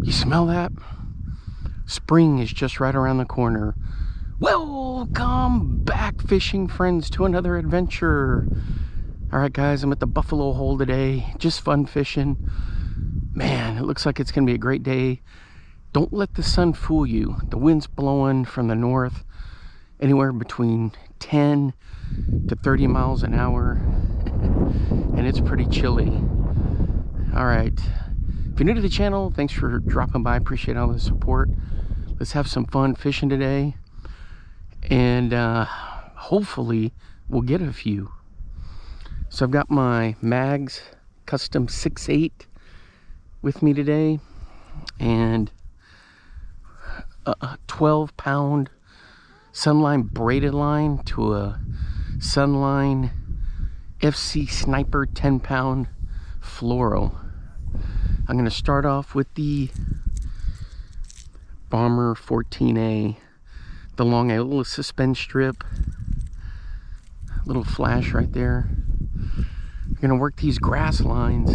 You smell that? Spring is just right around the corner. Welcome back, fishing friends, to another adventure. All right, guys, I'm at the Buffalo Hole today. Just fun fishing. Man, it looks like it's gonna be a great day. Don't let the sun fool you. The wind's blowing from the north, anywhere between 10 to 30 miles an hour, and it's pretty chilly. All right, if you're new to the channel, thanks for dropping by. Appreciate all the support. Let's have some fun fishing today, and hopefully we'll get a few. So I've got my Mags Custom 6.8 with me today, and a 12-pound Sunline braided line to a Sunline FC Sniper 10-pound fluoro. I'm going to start off with the Bomber 14A, the long, a little suspend strip, little flash right there. We're going to work these grass lines.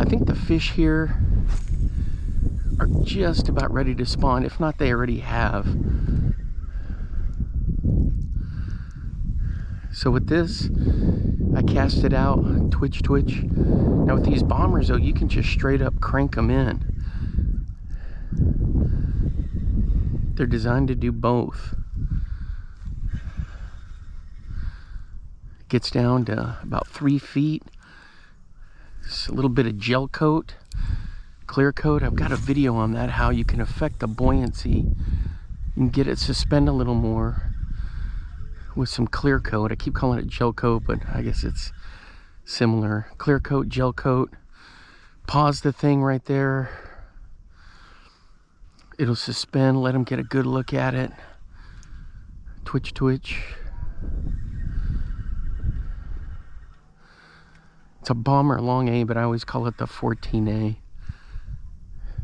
I think the fish here are just about ready to spawn. If not, they already have. So with this, I cast it out, twitch. Now with these bombers though, you can just straight up crank them in. They're designed to do both. It gets down to about 3 feet. Just a little bit of gel coat, clear coat. I've got a video on that, how you can affect the buoyancy and get it suspend a little more with some clear coat. I keep calling it gel coat, but I guess it's similar. Clear coat, gel coat. Pause the thing right there. It'll suspend, let them get a good look at it. Twitch. It's a Bomber long A, but I always call it the 14A.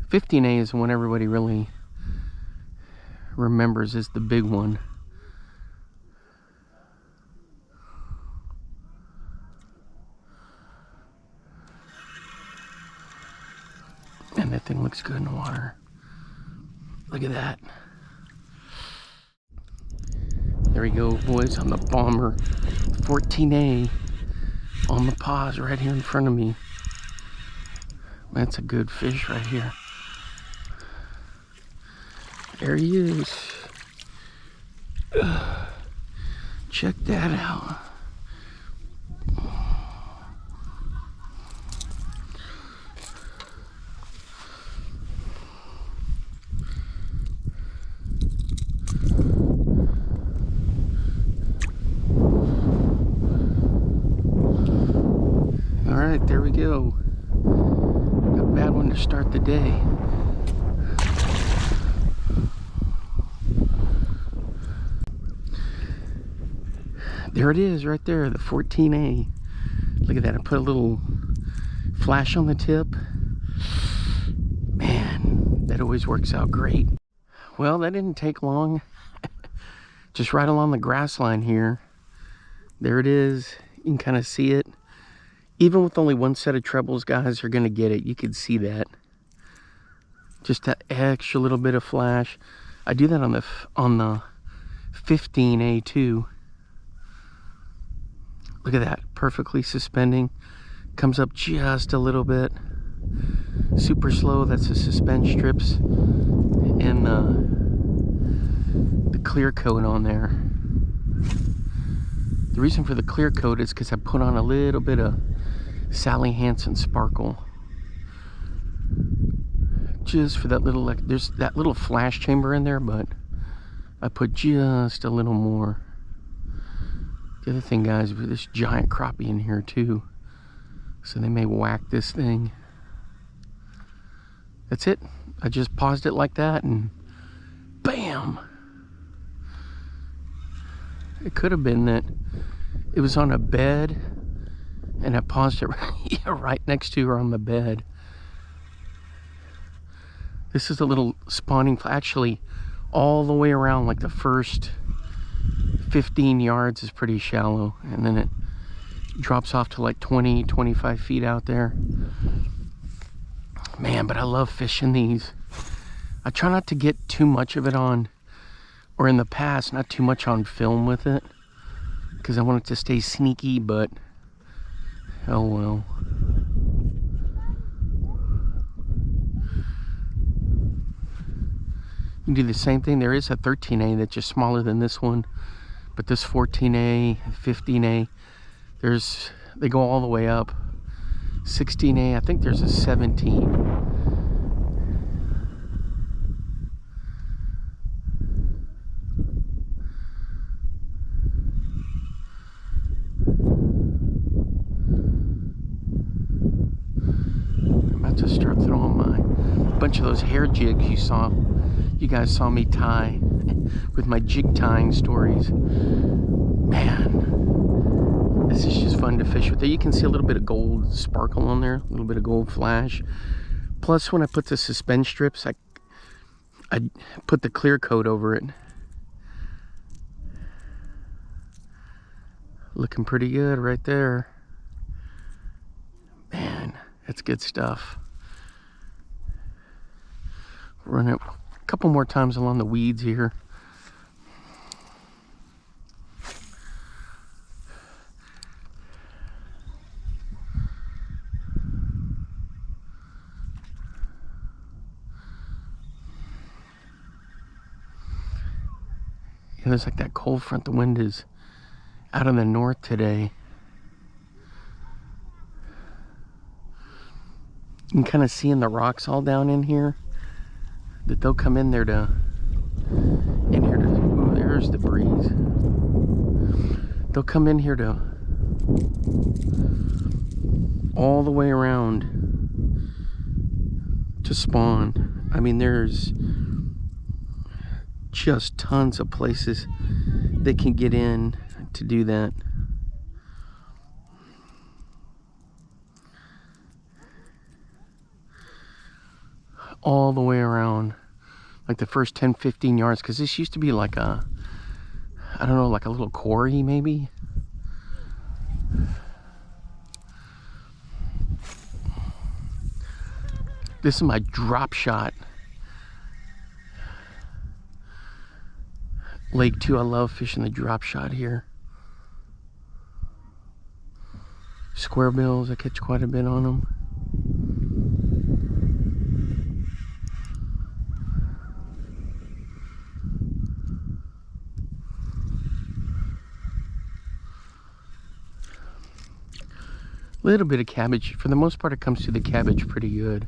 15A is the one everybody really remembers is the big one. And that thing looks good in the water. Look at that. There we go, boys, on the Bomber 14A on the pause right here in front of me. That's a good fish right here. There he is. Check that out. Alright, there we go. Not a bad one to start the day. There it is right there, the 14A. Look at that, I put a little flash on the tip. Man, that always works out great. Well, that didn't take long. Just right along the grass line here. There it is. You can kind of see it. Even with only one set of trebles, guys, you're gonna get it. You can see that. Just that extra little bit of flash. I do that on the 15A too. Look at that, perfectly suspending. Comes up just a little bit. Super slow. That's the suspend strips and the clear coat on there. The reason for the clear coat is because I put on a little bit of Sally Hansen sparkle, just for that little, like, there's that little flash chamber in there, but I put just a little more. The other thing, guys, with this giant crappie in here too, so they may whack this thing. That's it. I just paused it like that and bam. It could have been that it was on a bed and I paused it right next to her on the bed. This is a little spawning, actually all the way around, like the first 15 yards is pretty shallow, and then it drops off to like 20-25 feet out there. Man, but I love fishing these. I try not to get too much of it on, or in the past, not too much on film with it, because I want it to stay sneaky, but oh well. You can do the same thing. There is a 13A that's just smaller than this one, but this 14A, 15A, they go all the way up. 16A, I think there's a 17. To start throwing my bunch of those hair jigs you guys saw me tie with my jig tying stories. Man, this is just fun to fish with. You can see a little bit of gold sparkle on there, a little bit of gold flash. Plus, when I put the suspend strips, I put the clear coat over it. Looking pretty good right there. Man, that's good stuff. Run it a couple more times along the weeds here. Yeah, there's like that cold front. The wind is out of the north today. You can kind of see in the rocks all down in here that they'll come in there to, ooh, there's the breeze. They'll come in here to, all the way around to spawn. I mean, there's just tons of places they can get in to do that. All the way around, like the first 10-15 yards, because this used to be like a, I don't know, like a little quarry maybe. This is my drop shot lake too. I love fishing the drop shot here. Square bills, I catch quite a bit on them. Little bit of cabbage. For the most part, it comes to the cabbage pretty good.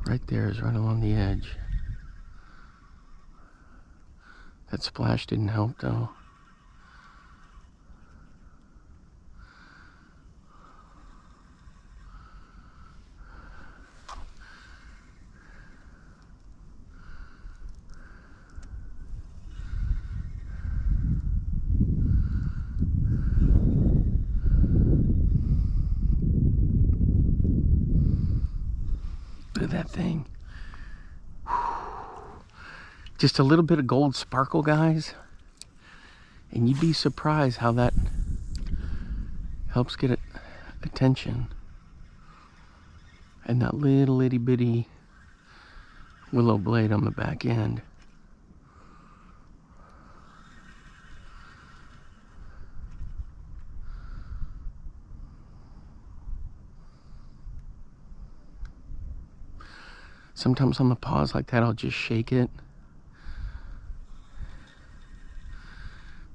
Right there is right along the edge. That splash didn't help though. Look at that thing. Just a little bit of gold sparkle, guys. And you'd be surprised how that helps get attention. And that little itty bitty willow blade on the back end. Sometimes on the paws like that, I'll just shake it.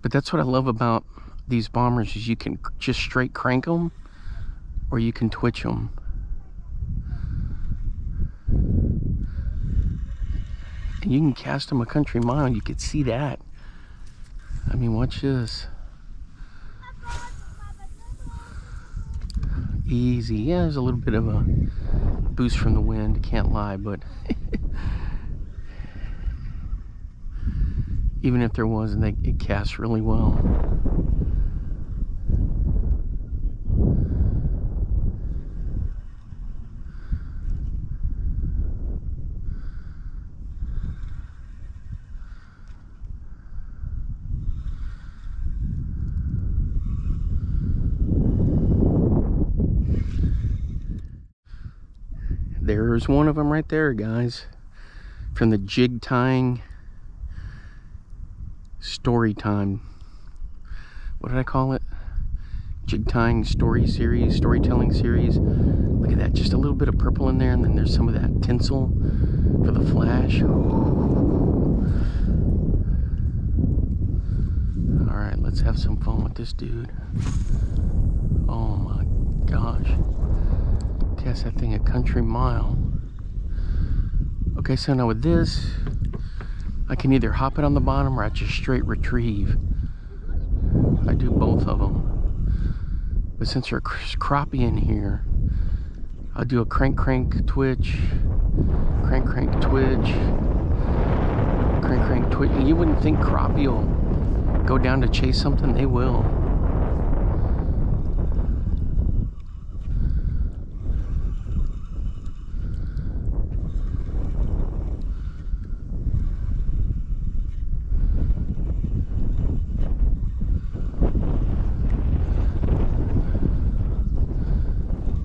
But that's what I love about these bombers, is you can just straight crank them, or you can twitch them. And you can cast them a country mile. You could see that. I mean, watch this. Easy. Yeah, there's a little bit of a boost from the wind, can't lie, but even if there wasn't, it casts really well. There's one of them right there, guys. From the jig tying story time. What did I call it? Jig tying storytelling series. Look at that, just a little bit of purple in there, and then there's some of that tinsel for the flash. Alright, let's have some fun with this dude. Oh my gosh. Cast that thing a country mile. Okay, so now with this, I can either hop it on the bottom or I just straight retrieve. I do both of them. But since there's crappie in here, I'll do a crank twitch, crank twitch, crank twitch. You wouldn't think crappie will go down to chase something. They will.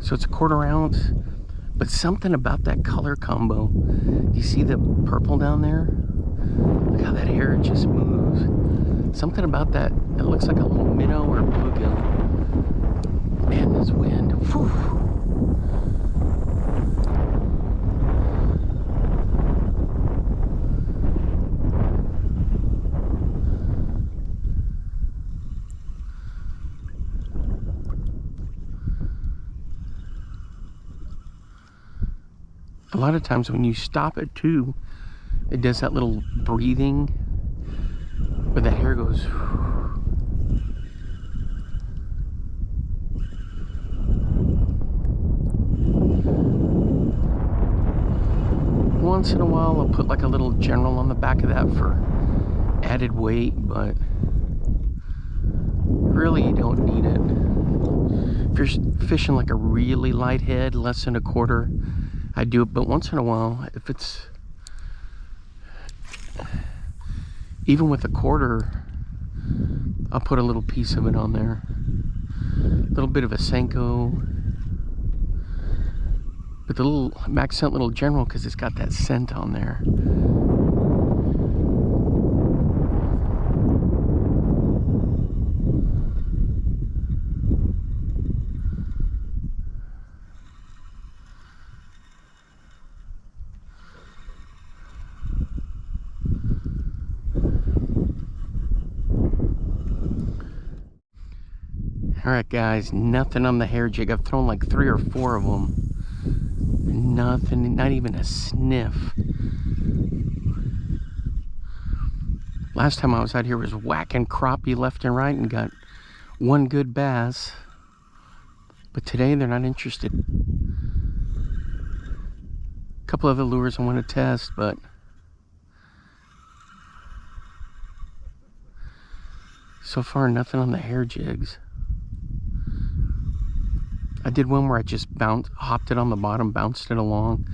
So it's a 1/4 ounce, but something about that color combo. Do you see the purple down there? Look how that hair just moves. Something about that, it looks like a little minnow or bluegill. Man, this wind. Whew. A lot of times when you stop it too, it does that little breathing where the hair goes. Once in a while I'll put like a little general on the back of that for added weight, but really you don't need it. If you're fishing like a really light head, less than a 1/4, I do it, but once in a while, if it's even with a 1/4, I'll put a little piece of it on there. A little bit of a Senko, but the little Max Scent Little General, because it's got that scent on there. Alright guys, nothing on the hair jig. I've thrown like 3 or 4 of them. Nothing, not even a sniff. Last time I was out here was whacking crappie left and right and got one good bass. But today they're not interested. A couple of the lures I want to test, but so far nothing on the hair jigs. I did one where I just hopped it on the bottom, bounced it along,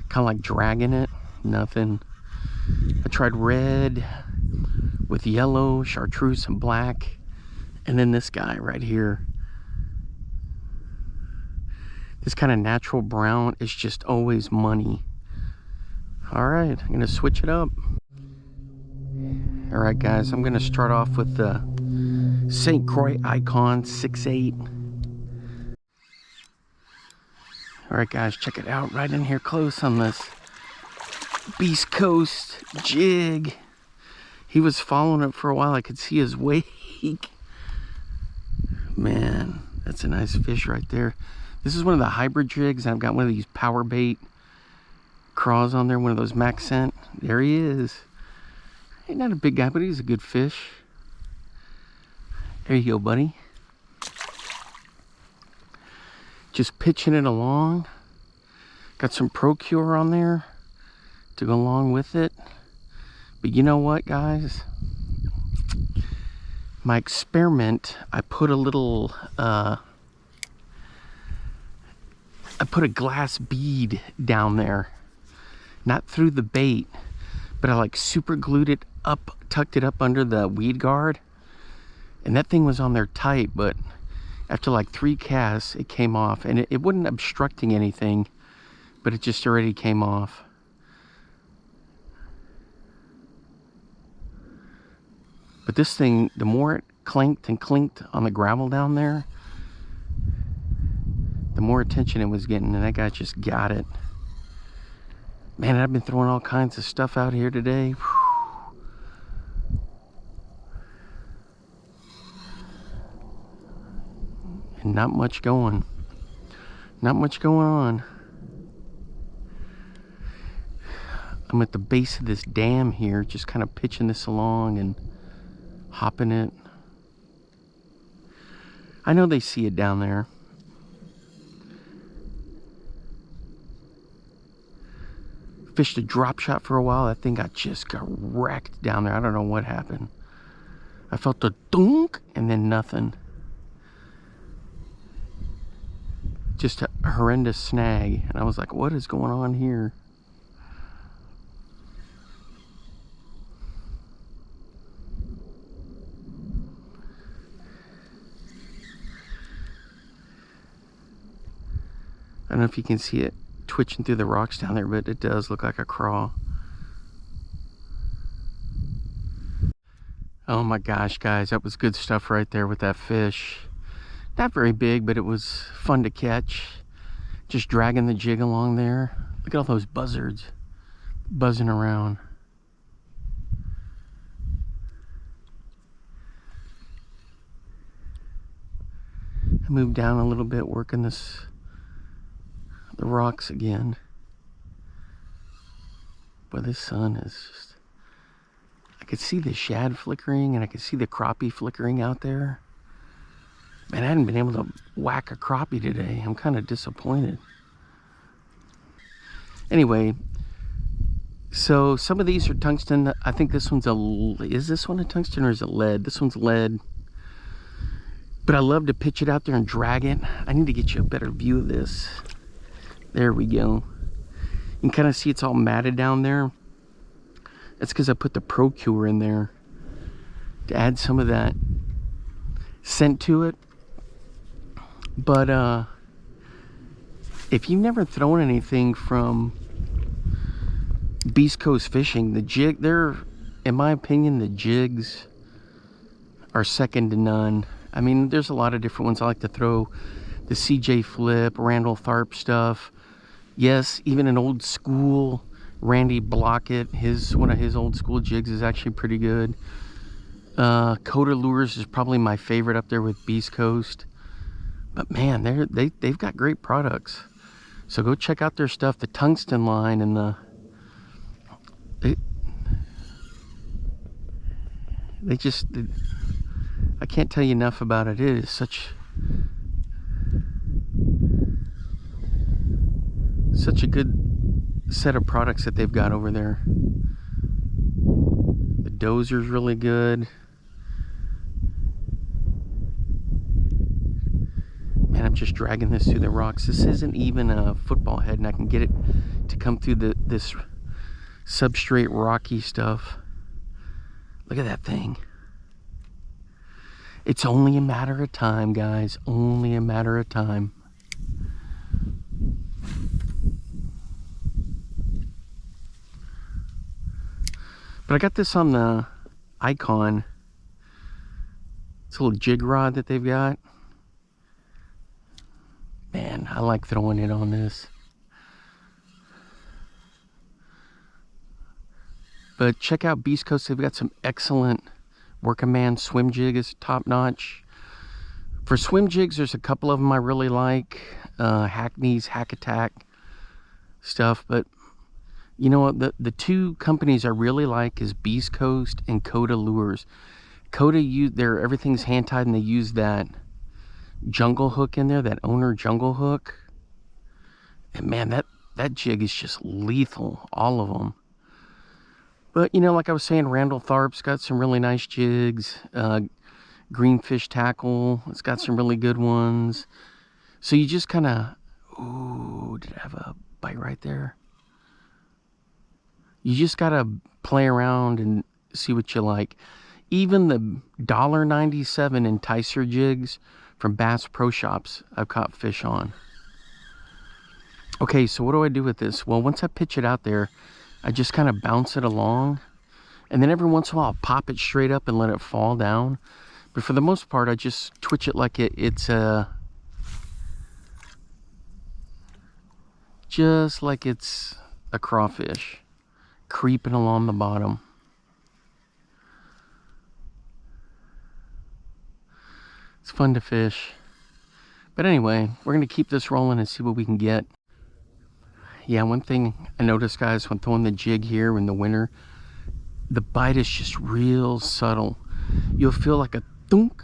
kind of like dragging it. Nothing. I tried red with yellow, chartreuse, and black, and then this guy right here. This kind of natural brown is just always money. All right, I'm gonna switch it up. All right, guys, I'm gonna start off with the St. Croix Icon 6/8. All right, guys, check it out right in here close on this Beast Coast jig. He was following it for a while. I could see his wake. Man, that's a nice fish right there. This is one of the hybrid jigs. I've got one of these power bait craws on there, one of those Max Scent. There he is. He's not a big guy, but he's a good fish. There you go, buddy. Just pitching it along. Got some Procure on there to go along with it. But you know what, guys? My experiment, I put a little, I put a glass bead down there. Not through the bait, but I like super glued it up, tucked it up under the weed guard. And that thing was on there tight, but after like 3 casts, it came off, and it wasn't obstructing anything, but it just already came off. But this thing, the more it clanked and clinked on the gravel down there, the more attention it was getting, and that guy just got it. Man, I've been throwing all kinds of stuff out here today. Whew. And not much going. Not much going on. I'm at the base of this dam here, just kind of pitching this along and hopping it. I know they see it down there. Fished a drop shot for a while. That thing got wrecked down there. I don't know what happened. I felt a dunk and then nothing. Just a horrendous snag. And I was like, what is going on here? I don't know if you can see it twitching through the rocks down there, but it does look like a craw. Oh my gosh, guys, that was good stuff right there with that fish. Not very big, but it was fun to catch. Just dragging the jig along there. Look at all those buzzards buzzing around. I moved down a little bit, working the rocks again. But this sun is just, I could see the shad flickering and I could see the crappie flickering out there. Man, I hadn't been able to whack a crappie today. I'm kind of disappointed. Anyway, so some of these are tungsten. I think this one's is this one a tungsten or is it lead? This one's lead. But I love to pitch it out there and drag it. I need to get you a better view of this. There we go. You can kind of see it's all matted down there. That's because I put the ProCure in there to add some of that scent to it. But if you've never thrown anything from Beast Coast Fishing, the jig, in my opinion, the jigs are second to none. I mean, there's a lot of different ones. I like to throw the CJ Flip, Randall Tharp stuff. Yes, even an old school Randy Blockett, one of his old school jigs is actually pretty good. Coda Lures is probably my favorite up there with Beast Coast. But man, they've got great products. So go check out their stuff, the tungsten line and I can't tell you enough about it. It is such a good set of products that they've got over there. The dozer's really good. Man, I'm just dragging this through the rocks. This isn't even a football head, and I can get it to come through this substrate rocky stuff. Look at that thing. It's only a matter of time, guys. Only a matter of time. But I got this on the Icon. It's a little jig rod that they've got. Man, I like throwing it on this. But check out Beast Coast. They've got some excellent working man swim jig is top notch. For swim jigs, there's a couple of them I really like. Hackney's Hack Attack stuff. But you know what? The two companies I really like is Beast Coast and Coda Lures. Coda, everything's hand tied, and they use that jungle hook in there, that owner jungle hook. And man, that jig is just lethal, all of them. But you know, like I was saying, Randall Tharp's got some really nice jigs. Greenfish Tackle, it's got some really good ones. So you just kind of, ooh, did I have a bite right there? You just got to play around and see what you like. Even the $1.97 enticer jigs from Bass Pro Shops, I've caught fish on. Okay, so what do I do with this? Well, once I pitch it out there, I just kind of bounce it along. And then every once in a while, I'll pop it straight up and let it fall down. But for the most part, I just twitch it like just like it's a crawfish creeping along the bottom. It's fun to fish. But anyway, we're going to keep this rolling and see what we can get. Yeah, one thing I noticed, guys, when throwing the jig here in the winter, the bite is just real subtle. You'll feel like a thunk,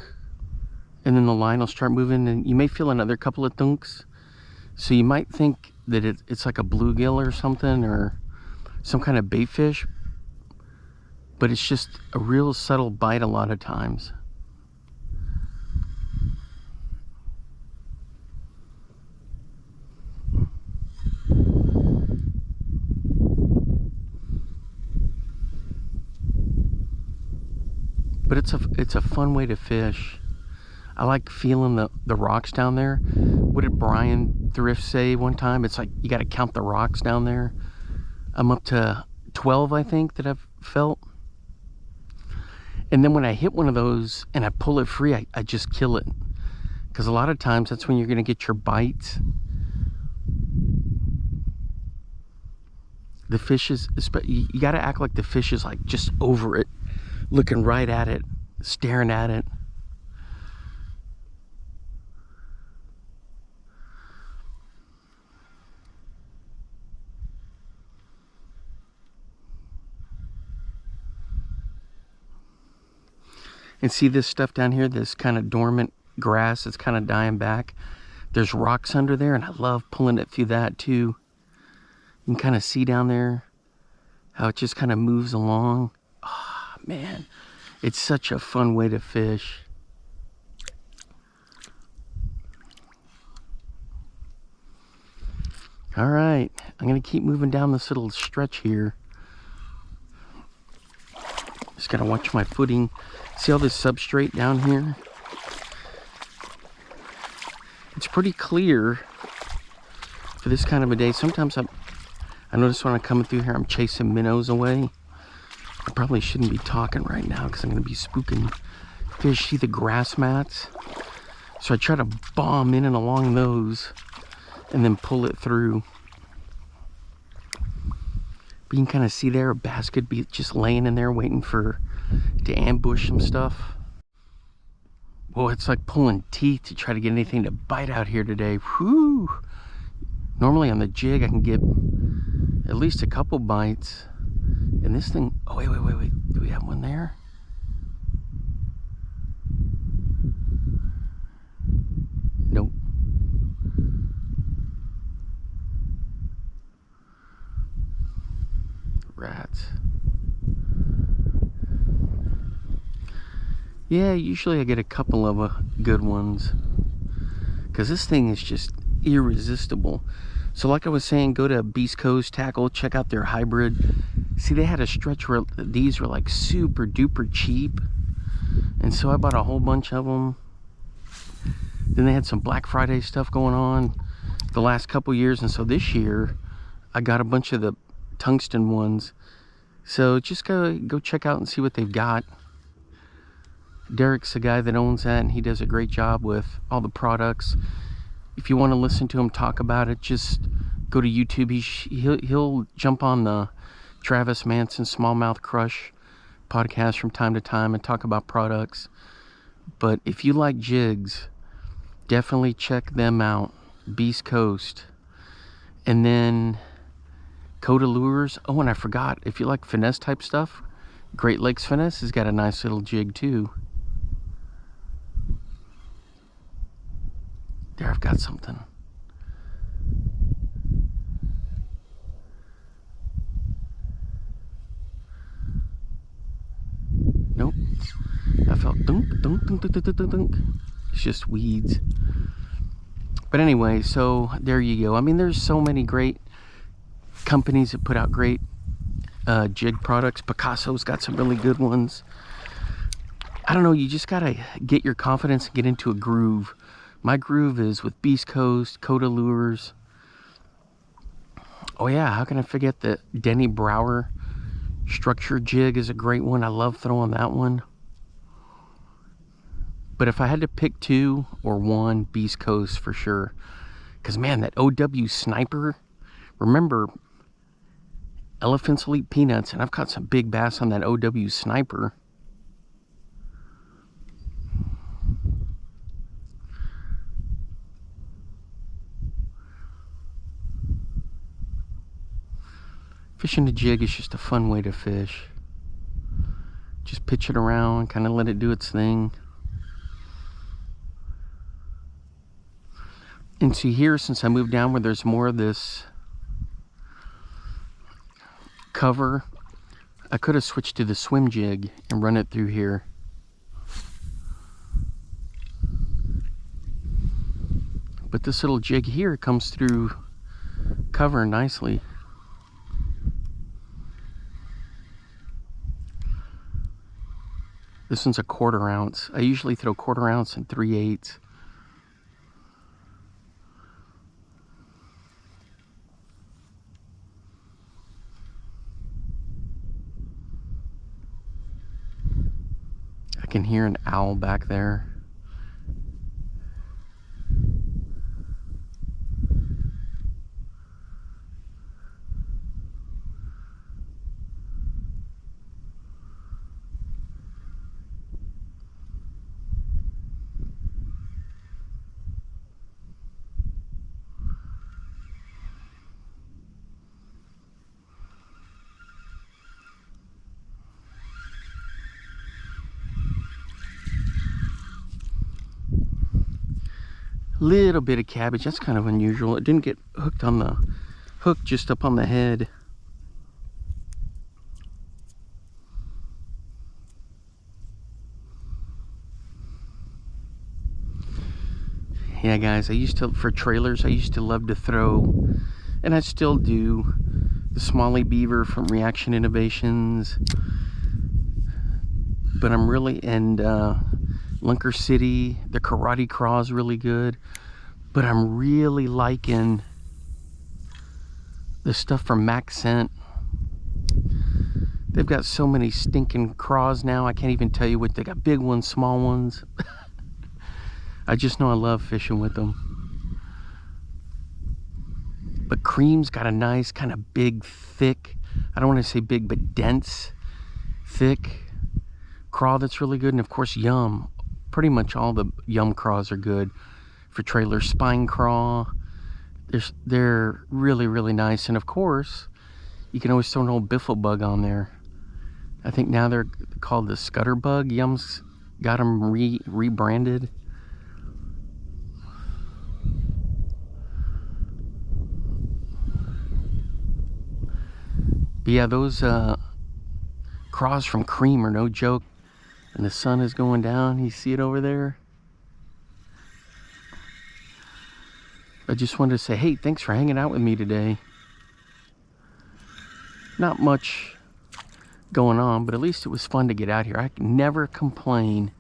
and then the line will start moving, and you may feel another couple of thunks. So you might think that it's like a bluegill or something, or some kind of bait fish, but it's just a real subtle bite a lot of times. But it's a fun way to fish. I like feeling the rocks down there. What did Brian Thrift say one time? It's like you got to count the rocks down there. I'm up to 12, I think, that I've felt. And then when I hit one of those and I pull it free, I just kill it. Because a lot of times that's when you're going to get your bites. The fish is, you got to act like the fish is like just over it, looking right at it, staring at it. And see this stuff down here, this kind of dormant grass that's kind of dying back. There's rocks under there, and I love pulling it through that too. You can kind of see down there how it just kind of moves along. Oh, man, it's such a fun way to fish. All right, I'm gonna keep moving down this little stretch here. Just gotta watch my footing. See all this substrate down here? It's pretty clear for this kind of a day. Sometimes I notice when I'm coming through here, I'm chasing minnows away. I probably shouldn't be talking right now because I'm gonna be spooking fish. See the grass mats? So I try to bomb in and along those and then pull it through. But you can kind of see there a bass could be just laying in there waiting to ambush some stuff. Well, it's like pulling teeth to try to get anything to bite out here today. Whew. Normally on the jig I can get at least a couple bites. And this thing, oh wait. Do we have one there? Nope. Rats. Yeah, usually I get a couple of good ones. Because this thing is just irresistible. So like I was saying, go to Beast Coast Tackle, check out their hybrid. See, they had a stretch where these were like super duper cheap. And so I bought a whole bunch of them. Then they had some Black Friday stuff going on the last couple years. And so this year, I got a bunch of the tungsten ones. So just go check out and see what they've got. Derek's the guy that owns that, and he does a great job with all the products. If you want to listen to him talk about it, just go to YouTube. He'll jump on the Travis Manson Smallmouth Crush podcast from time to time and talk about products. But if you like jigs, definitely check them out. Beast Coast. And then Coda Lures. Oh, and I forgot, if you like finesse type stuff, Great Lakes Finesse has got a nice little jig too. There, I've got something. Nope. I felt dunk, dunk, dunk, dunk, dunk, dunk, dunk. It's just weeds. But anyway, so there you go. I mean, there's so many great companies that put out great jig products. Picasso's got some really good ones. I don't know, you just gotta get your confidence and get into a groove. My groove is with Beast Coast, Coda Lures. Oh yeah, how can I forget the Denny Brower structure jig is a great one. I love throwing that one. But if I had to pick two or one, Beast Coast for sure. Because man, that OW Sniper, remember, elephants will eat peanuts, and I've caught some big bass on that OW Sniper. Fishing a jig is just a fun way to fish. Just pitch it around, kind of let it do its thing. And see here, since I moved down where there's more of this cover, I could have switched to the swim jig and run it through here. But this little jig here comes through cover nicely. This one's a 1/4 ounce. I usually throw 1/4 ounce and 3/8. I can hear an owl back there. Little bit of cabbage, that's kind of unusual. It didn't get hooked on the hook, just up on the head. Yeah guys, I used to, for trailers, I used to love to throw, and I still do, the Smalley Beaver from Reaction Innovations. But I'm really, and Lunker City, the Karate Craw is really good. But I'm really liking the stuff from Maxent. They've got so many stinking craws now, I can't even tell you what. They got big ones, small ones. I just know I love fishing with them. But Cream's got a nice kind of big, thick, I don't want to say big, but dense, thick craw that's really good. And of course, Yum. Pretty much all the Yum craws are good for trailers. Spine craw, they're really, really nice. And of course, you can always throw an old biffle bug on there. I think now they're called the Scutter Bug. Yum's got them rebranded. But yeah, those craws from Cream are no joke. And the sun is going down. You see it over there? I just wanted to say, hey, thanks for hanging out with me today. Not much going on, but at least it was fun to get out here. I never complain,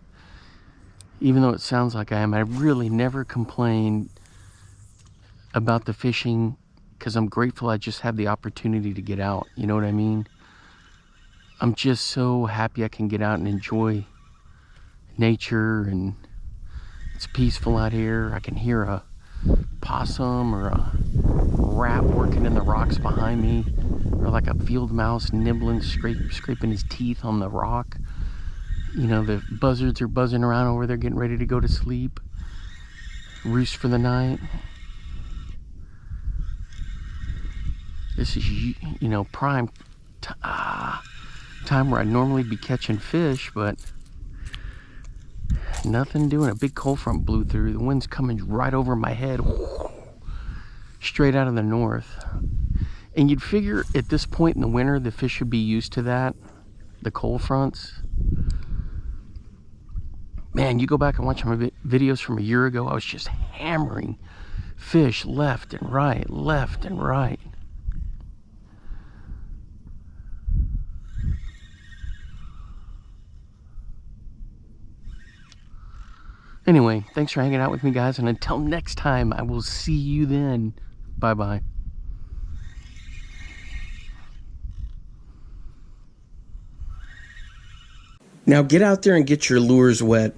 even though it sounds like I am. I really never complain about the fishing, because I'm grateful I just have the opportunity to get out. You know what I mean? I'm just so happy I can get out and enjoy nature, and it's peaceful out here. I can hear a possum or a rat working in the rocks behind me, or like a field mouse nibbling, scraping his teeth on the rock. You know, the buzzards are buzzing around over there getting ready to go to sleep, roost for the night. This is, you know, prime time where I'd normally be catching fish, but nothing doing. A big cold front blew through. The wind's coming right over my head, straight out of the north. And you'd figure at this point in the winter, the fish should be used to that, the cold fronts. Man, you go back and watch my videos from a year ago, I was just hammering fish left and right, left and right. Anyway, thanks for hanging out with me, guys, and until next time, I will see you then. Bye-bye. Now get out there and get your lures wet.